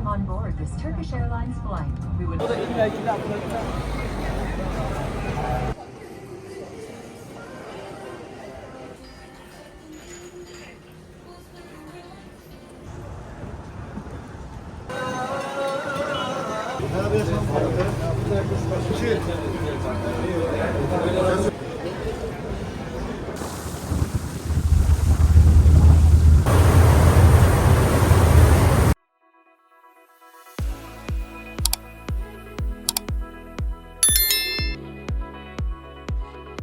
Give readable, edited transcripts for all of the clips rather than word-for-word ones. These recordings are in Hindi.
Welcome on board this Turkish Airlines flight. We would.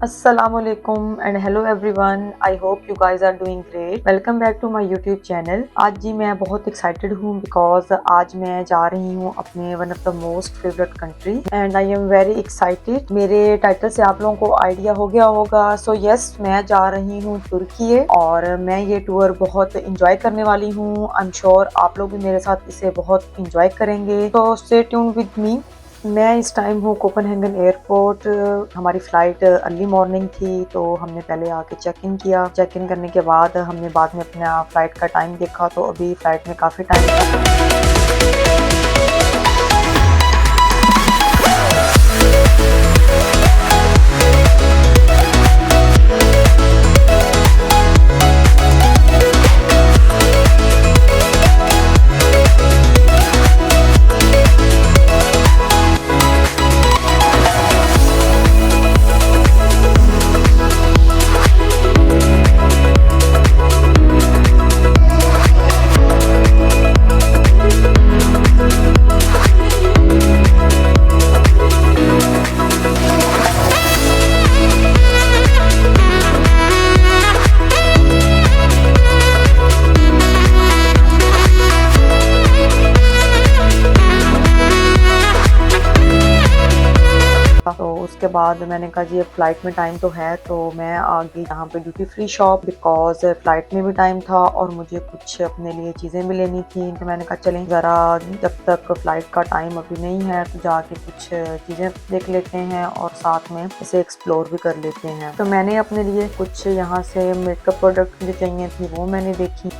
Assalamualaikum and hello everyone. I hope you guys are doing great. Welcome back to my YouTube channel. आज जी मैं बहुत एक्साइटेड हूँ बिकॉज आज मैं जा रही हूँ अपने one of the most favourite country and I am very excited. मेरे टाइटल से आप लोगों को आइडिया हो गया होगा. सो यस, मैं जा रही हूँ तुर्की और मैं ये टूर बहुत इंजॉय करने वाली हूँ. आई एम श्योर आप लोग भी मेरे साथ इसे बहुत इंजॉय करेंगे. तो स्टे ट्यून विद मी. मैं इस टाइम हूँ कोपेनहेगन एयरपोर्ट. हमारी फ़्लाइट अर्ली मॉर्निंग थी तो हमने पहले आके चेक इन किया. चेक इन करने के बाद हमने बाद में अपना फ़्लाइट का टाइम देखा तो अभी फ़्लाइट में काफ़ी टाइम था. तो उसके बाद मैंने कहा जी अब फ़्लाइट में टाइम तो है तो मैं आ गई यहाँ पे duty free shop because flight में भी टाइम था और मुझे कुछ अपने लिए चीज़ें भी लेनी थी. तो मैंने कहा चलें ज़रा जब तक फ़्लाइट का टाइम अभी नहीं है तो जाके कुछ चीज़ें देख लेते हैं और साथ में इसे एक्सप्लोर भी कर लेते हैं. तो मैंने अपने लिए कुछ यहाँ से मेकअप प्रोडक्ट जो चाहिए थी वो मैंने देखी.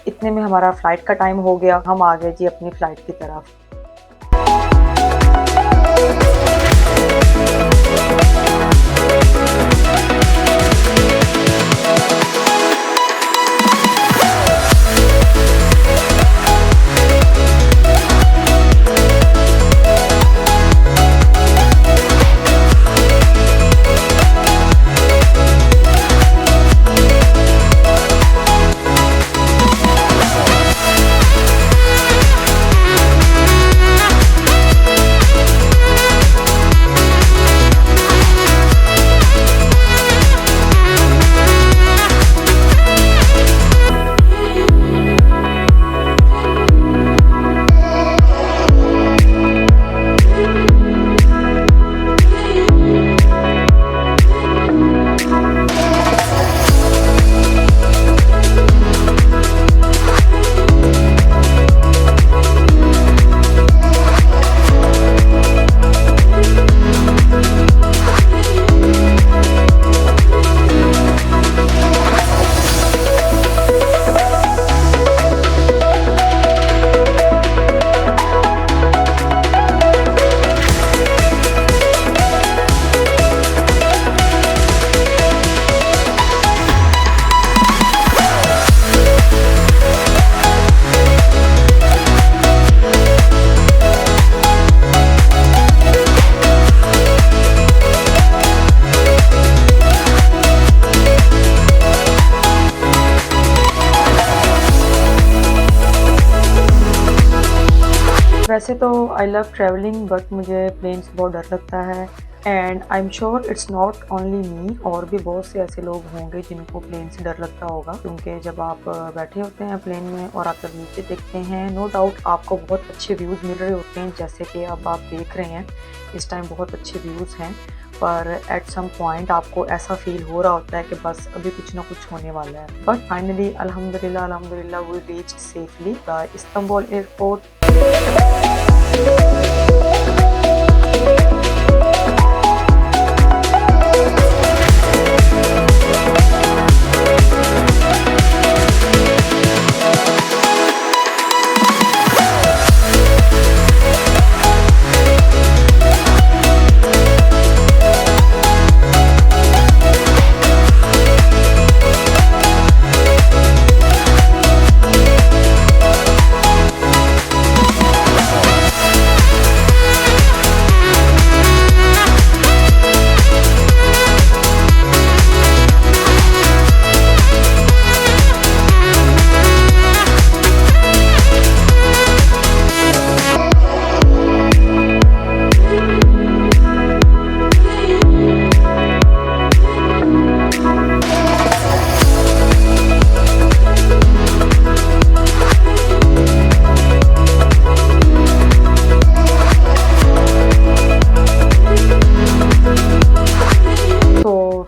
इतने में हमारा फ़्लाइट का टाइम हो गया. हम आ गए जी अपनी फ़्लाइट की तरफ. वैसे तो आई लव ट्रैवलिंग बट मुझे प्लेन से बहुत डर लगता है and I am sure it's not only me, और भी बहुत से ऐसे लोग होंगे जिनको प्लेन से डर लगता होगा, क्योंकि जब आप बैठे होते हैं प्लेन में और आप जब नीचे देखते हैं, नो डाउट आपको बहुत अच्छे व्यूज़ मिल रहे होते हैं, जैसे कि अब आप देख रहे हैं इस टाइम बहुत अच्छे व्यूज़ हैं, पर एट सम पॉइंट आपको ऐसा फील हो रहा होता है कि बस अभी कुछ ना कुछ होने वाला है। बट फाइनली अल्हम्दुलिल्लाह we reach safely the Istanbul airport.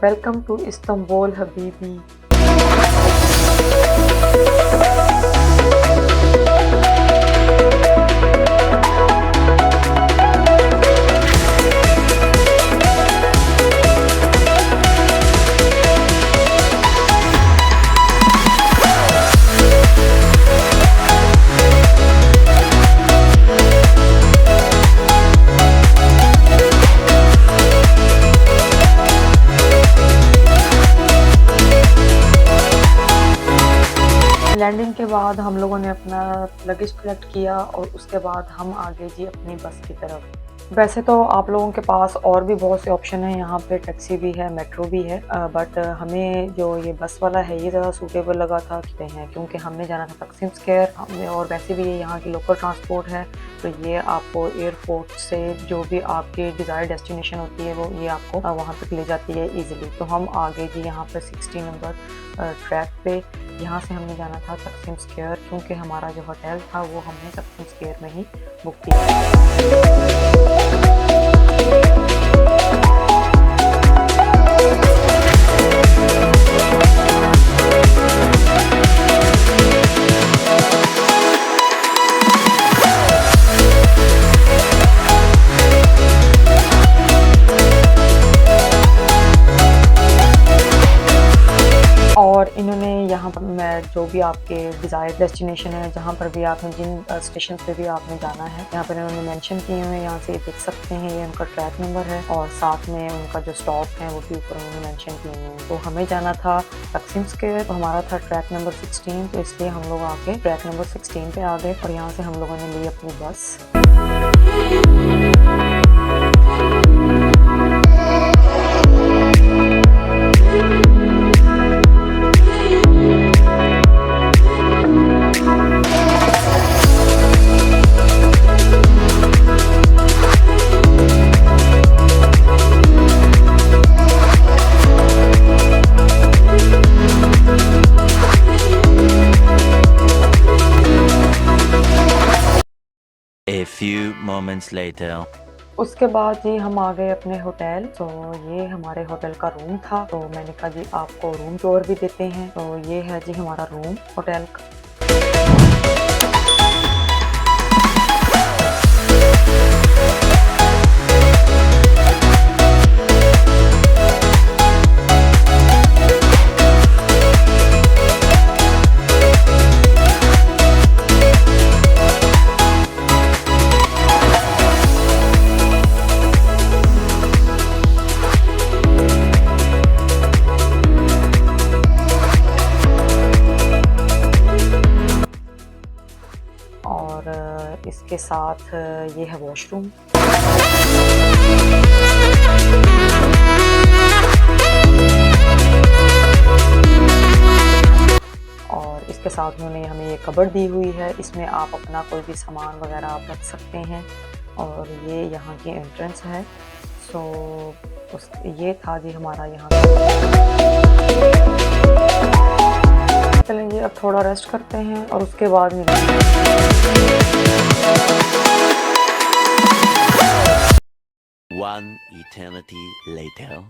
Welcome to Istanbul, Habibi. Landing के बाद हम लोगों ने अपना लगेज कलेक्ट किया और उसके बाद हम आगे जी अपनी बस की तरफ। वैसे तो आप लोगों के पास और भी बहुत से ऑप्शन हैं, यहाँ पे टैक्सी भी है, मेट्रो भी है, बट हमें जो ये बस वाला है ये ज़्यादा सूटेबल लगा था क्योंकि हमने जाना था तकसीम स्क्वायर हमें, और वैसे भी ये यहाँ की लोकल ट्रांसपोर्ट है, तो ये आपको एयरपोर्ट से जो भी आपकी डिज़ायर डेस्टिनेशन होती है वो ये आपको वहाँ तक ले जाती है ईजिली। तो हम आगे जी यहाँ पर 60 नंबर ट्रैक पे, यहाँ से हमने जाना था तकसीम स्क्वायर, क्योंकि हमारा जो होटल था वो हमने तकसीम स्क्वायर में ही बुक किया। और इन्होंने यहाँ पर जो भी आपके डिज़ायर डेस्टिनेशन है, जहाँ पर भी आपने जिन स्टेशन पे भी आपने जाना है, यहाँ पर इन्होंने मेंशन किए हुए हैं, यहाँ से देख सकते हैं, ये उनका ट्रैक नंबर है और साथ में उनका जो स्टॉप है वो भी ऊपर उन्होंने मेंशन किए हुए हैं। तो हमें जाना था तकसीम स्क्वायर, तो हमारा था ट्रैक नंबर 16, तो इसलिए हम लोग आके ट्रैक नंबर 16 पे आ गए और यहाँ से हम लोगों ने ली अपनी बस। A few moments later. उसके बाद जी हम आ गए अपने होटल। तो ये हमारे होटल का रूम था, तो मैंने कहा जी आपको रूम टूर भी देते हैं। तो ये है जी हमारा रूम होटल का। इसके साथ ये है वॉशरूम। और इसके साथ उन्होंने हमें ये कबर्ड दी हुई है, इसमें आप अपना कोई भी सामान वगैरह आप रख सकते हैं। और ये यहाँ की एंट्रेंस है। सो ये था जी हमारा यहाँ। चलें जी अब थोड़ा रेस्ट करते हैं और उसके बाद मिलेंगे। One eternity later.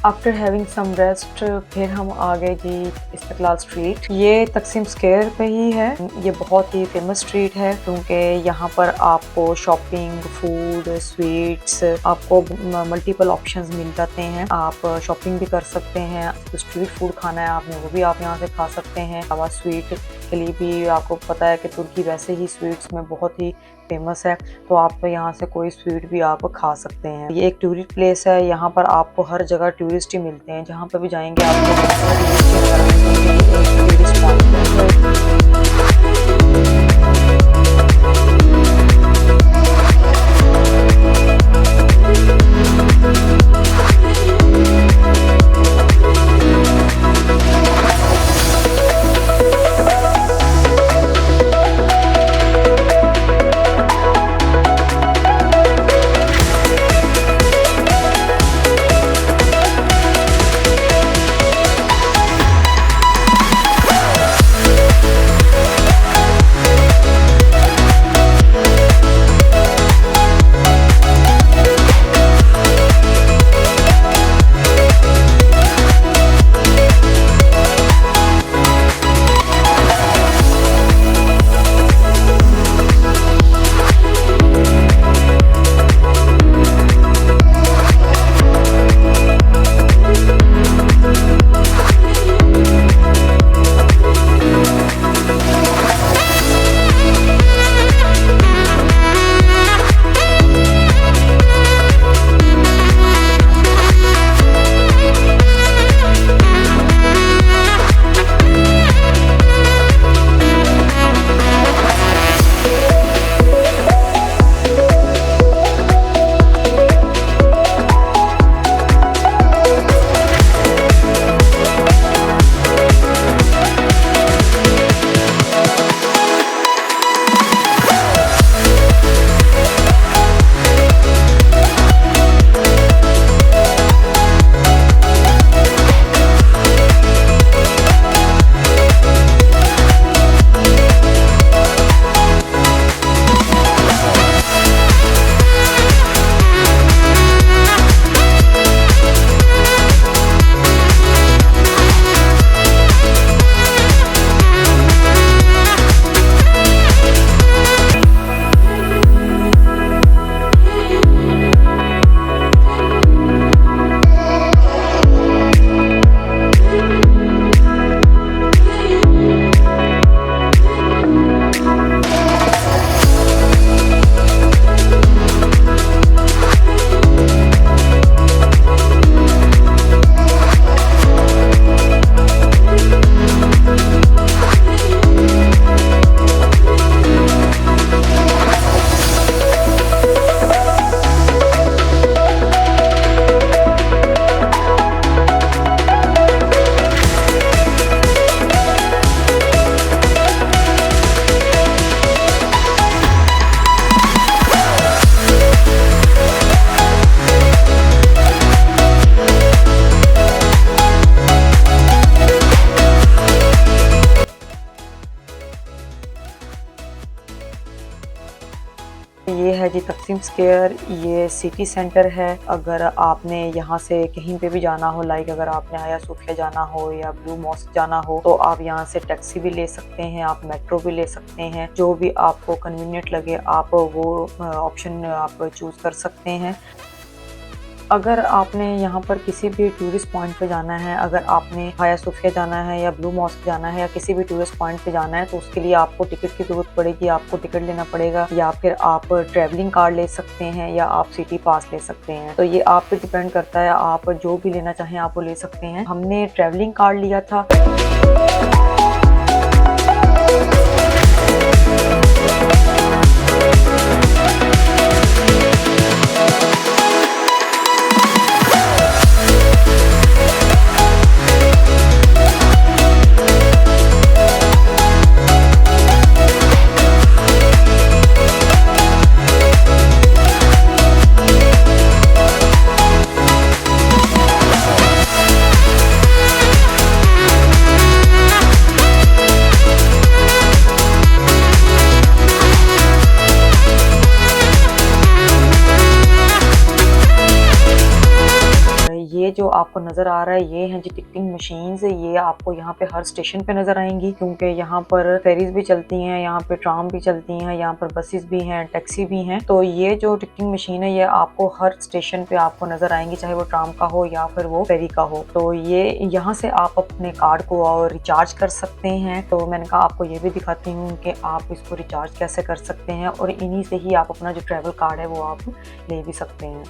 After having some rest फिर हम आ गए जी इस्तिकलाल स्ट्रीट। ये तकसीम स्क्वायर पे ही है। ये बहुत ही फेमस स्ट्रीट है क्योंकि यहाँ पर आपको शॉपिंग, फूड, स्वीट्स, आपको मल्टीपल ऑप्शंस मिल जाते हैं। आप शॉपिंग भी कर सकते हैं, तो स्ट्रीट फूड खाना है आपने वो भी आप यहाँ से खा सकते हैं। अलावा स्वीट के लिए भी आपको पता है कि तुर्की वैसे ही स्वीट्स में बहुत ही फेमस है, तो आप यहाँ से कोई स्वीट भी आप खा सकते हैं। ये एक टूरिस्ट प्लेस है, यहाँ पर आपको हर जगह टूरिस्ट ही मिलते हैं। जहाँ पर भी जाएंगे आपको टूरिस्ट पॉइंट। ये है जी तकसीम स्क्वायर, ये सिटी सेंटर है। अगर आपने यहाँ से कहीं पे भी जाना हो, लाइक अगर आपने आया सोफिया जाना हो या ब्लू मॉस्क जाना हो, तो आप यहाँ से टैक्सी भी ले सकते हैं, आप मेट्रो भी ले सकते हैं। जो भी आपको कन्वीनियंट लगे आप वो ऑप्शन आप चूज़ कर सकते हैं। अगर आपने यहाँ पर किसी भी टूरिस्ट पॉइंट पे जाना है, अगर आपने हाया सोफिया जाना है या ब्लू मॉस्क जाना है या किसी भी टूरिस्ट पॉइंट पे जाना है, तो उसके लिए आपको टिकट की ज़रूरत पड़ेगी, आपको टिकट लेना पड़ेगा, या फिर आप ट्रैवलिंग कार्ड ले सकते हैं या आप सिटी पास ले सकते हैं। तो ये आप पे डिपेंड करता है, आप जो भी लेना चाहें आप वो ले सकते हैं। हमने ट्रैवलिंग कार्ड लिया था। जो आपको नज़र आ रहा है ये हैं जी टिकटिंग मशीन्स। ये आपको यहाँ पे हर स्टेशन पे नज़र आएंगी, क्योंकि यहाँ पर फेरीज भी चलती हैं, यहाँ पे ट्राम भी चलती हैं, यहाँ पर बसेस भी हैं, टैक्सी भी हैं। तो ये जो टिकटिंग मशीन है ये आपको हर स्टेशन पे आपको नज़र आएंगी, चाहे वो ट्राम का हो या फिर वो फेरी का हो। तो ये यहाँ से आप अपने कार्ड को और रिचार्ज कर सकते हैं। तो मैंने कहा आपको ये भी दिखाती हूँ कि आप इसको रिचार्ज कैसे कर सकते हैं, और इन्हीं से ही आप अपना जो ट्रैवल कार्ड है वो आप ले भी सकते हैं।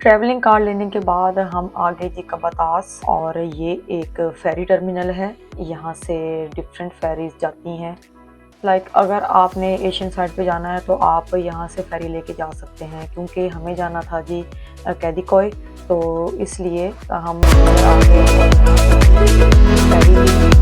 ट्रैवलिंग कार्ड लेने के बाद हम आ गए जी कबातास, और ये एक फेरी टर्मिनल है। यहाँ से डिफरेंट फेरीज जाती हैं। लाइक अगर आपने एशियन साइड पे जाना है तो आप यहाँ से फेरी लेके जा सकते हैं, क्योंकि हमें जाना था जी कैदिकोय, तो इसलिए हम आ गए फेरी।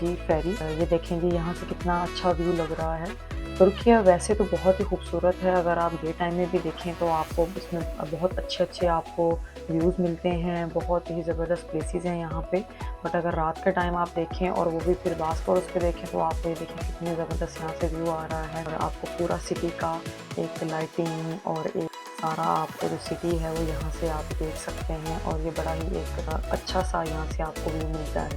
जी फेरी। ये देखें जी यहाँ से कितना अच्छा व्यू लग रहा है। तुर्किया वैसे तो बहुत ही खूबसूरत है, अगर आप डे टाइम में भी देखें तो आपको इसमें बहुत अच्छे आपको व्यूज़ मिलते हैं, बहुत ही ज़बरदस्त प्लेसेस हैं यहाँ पे। बट अगर रात के टाइम आप देखें और वो भी फिर बास्पोरस पे देखें तो आप ये देखें कितने ज़बरदस्त यहाँ से व्यू आ रहा है, और आपको पूरा सिटी का एक लाइटिंग और एक सारा आपको जो सिटी है वो यहाँ से आप देख सकते हैं, और ये बड़ा ही एक अच्छा सा यहाँ से आपको व्यू मिलता है।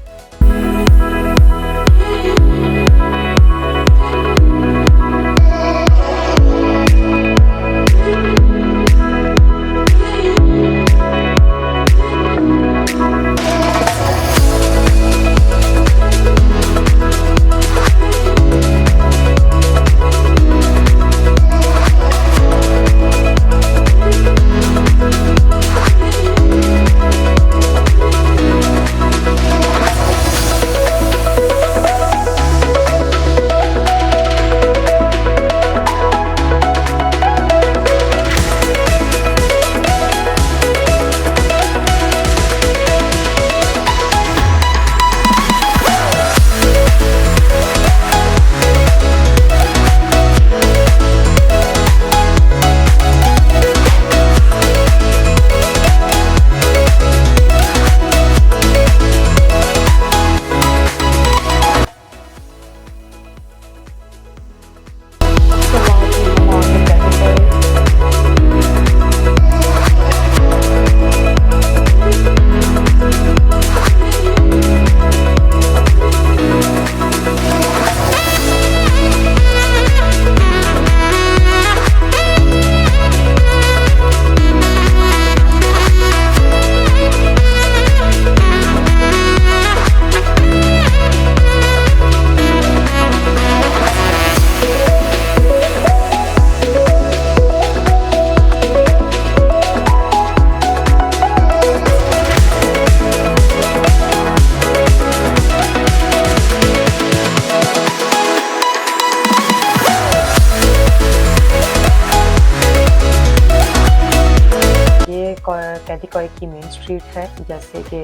कैदिकॉय की मेन स्ट्रीट है, जैसे कि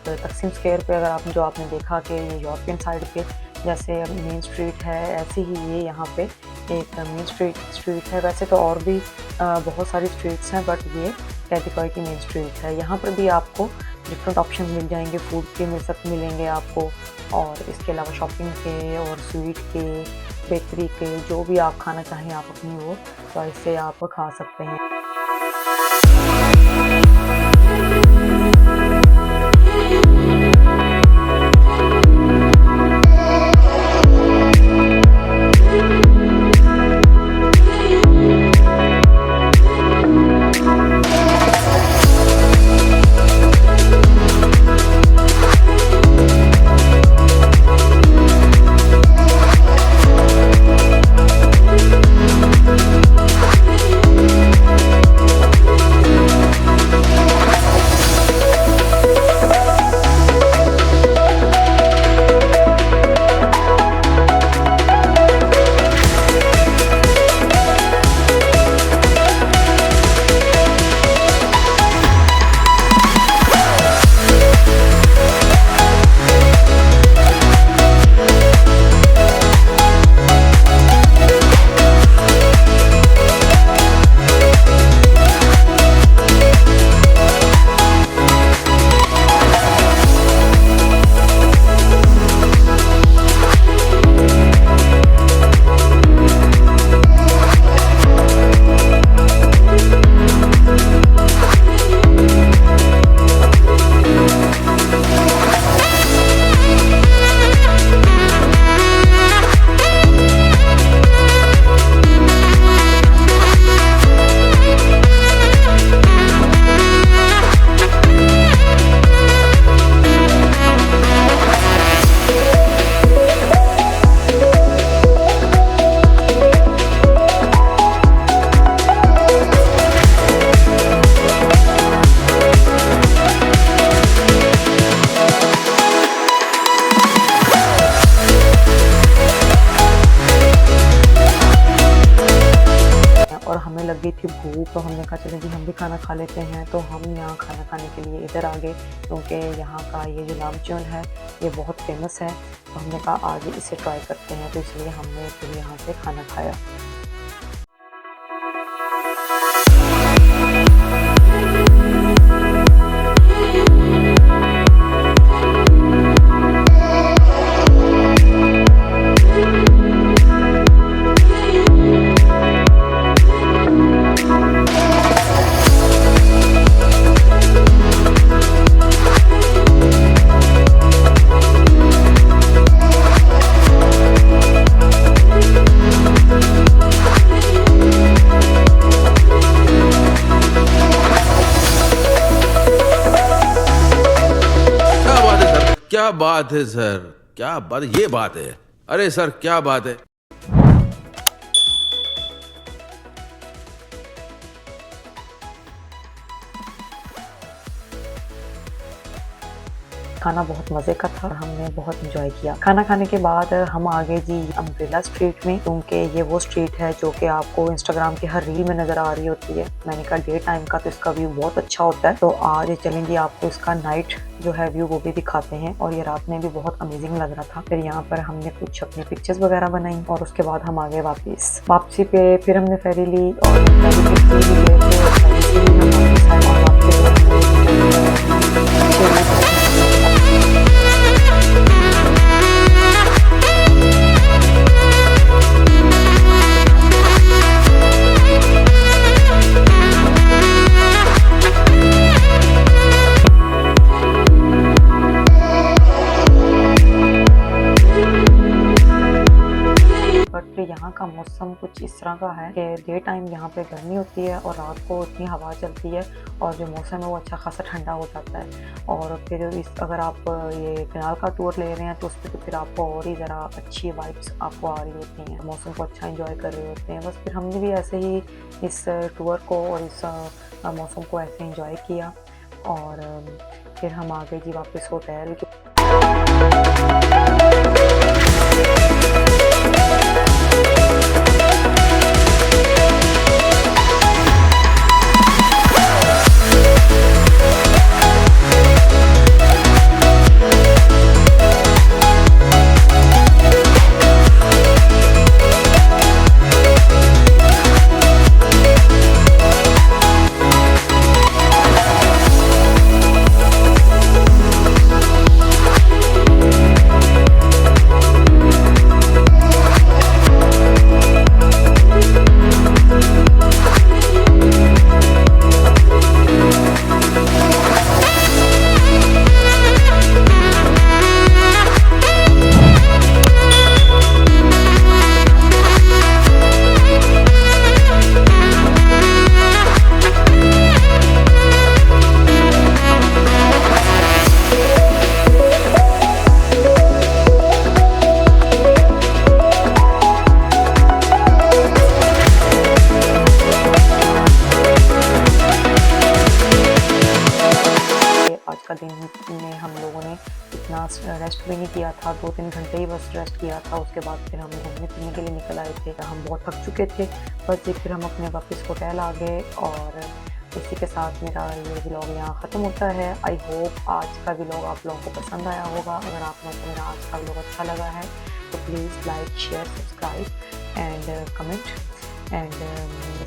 तकसीम स्क्वायर पे अगर आपने देखा कि ये यूरोपियन साइड पे जैसे मेन स्ट्रीट है, ऐसे ही ये यहाँ पे एक मेन स्ट्रीट है। वैसे तो और भी बहुत सारी स्ट्रीट्स हैं, बट ये कैदिकॉय की मेन स्ट्रीट है। यहाँ पर भी आपको डिफरेंट ऑप्शन मिल जाएंगे, फूड के मिलेंगे आपको, और इसके अलावा शॉपिंग के और स्वीट के, बेकरी के, जो भी आप खाना चाहें आप अपनी वो चॉइस से आप खा सकते हैं। गई थी भूख, तो हमने कहा चलो जी हम भी खाना खा लेते हैं। तो हम यहाँ खाना खाने के लिए इधर आ गए, क्योंकि यहाँ का ये जो लामचून है ये बहुत फेमस है। तो हमने कहा आज इसे ट्राई करते हैं, तो इसलिए हमने फिर यहाँ से खाना खाया। क्या बात है सर, क्या बात, ये बात है। अरे सर क्या बात है। खाना बहुत मज़े का था, हमने बहुत इंजॉय किया। खाना खाने के बाद हम आ गए जी अम्ब्रेला स्ट्रीट में, क्योंकि ये वो स्ट्रीट है जो कि आपको इंस्टाग्राम की हर रील में नज़र आ रही होती है। मैंने कहा डे टाइम का तो इसका व्यू बहुत अच्छा होता है, तो आज चलेंगे आपको इसका नाइट जो है व्यू वो भी दिखाते हैं। और ये रात में भी बहुत अमेजिंग लग रहा था। फिर यहाँ पर हमने कुछ अपनी पिक्चर्स वगैरह बनाई और उसके बाद हम आ गए वापसी पे। फिर हमने फेरी ली और यहाँ का मौसम कुछ इस तरह का है कि डे टाइम यहाँ पे गर्मी होती है और रात को इतनी हवा चलती है और जो मौसम है वो अच्छा खासा ठंडा हो जाता है। और फिर अगर आप ये कैनाल का टूर ले रहे हैं तो उस पर तो फिर आपको और ही ज़रा अच्छी वाइब्स आपको आ रही होती हैं, मौसम को अच्छा इंजॉय कर रहे होते हैं। बस फिर हमने भी ऐसे ही इस टूर को और इस मौसम को ऐसे इंजॉय किया और फिर हम आ गए जी वापस होटल। का दिन में हम लोगों ने इतना रेस्ट भी नहीं किया था, 2-3 घंटे ही बस रेस्ट किया था। उसके बाद फिर हम घूमने फिरने के लिए निकल आए थे। हम बहुत थक चुके थे, बस फिर हम अपने वापस होटल आ गए और इसी के साथ मेरा ये व्लॉग यहाँ ख़त्म होता है। आई होप आज का व्लॉग आप लोगों को पसंद आया होगा। अगर आप लोगों को मेरा आज का व्लॉग अच्छा लगा है तो please like, share, subscribe and comment and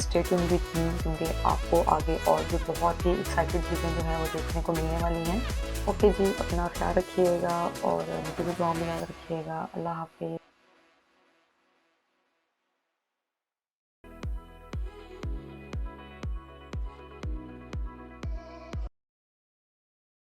stay tune with me, क्योंकि आपको आगे और भी बहुत ही एक्साइटेड चीज़ें जो हैं वो देखने को मिलने वाली हैं। ओके जी, अपना ख्याल रखिएगा और मुझे भी दुआ में याद रखिएगा। अल्लाह हाफिज़।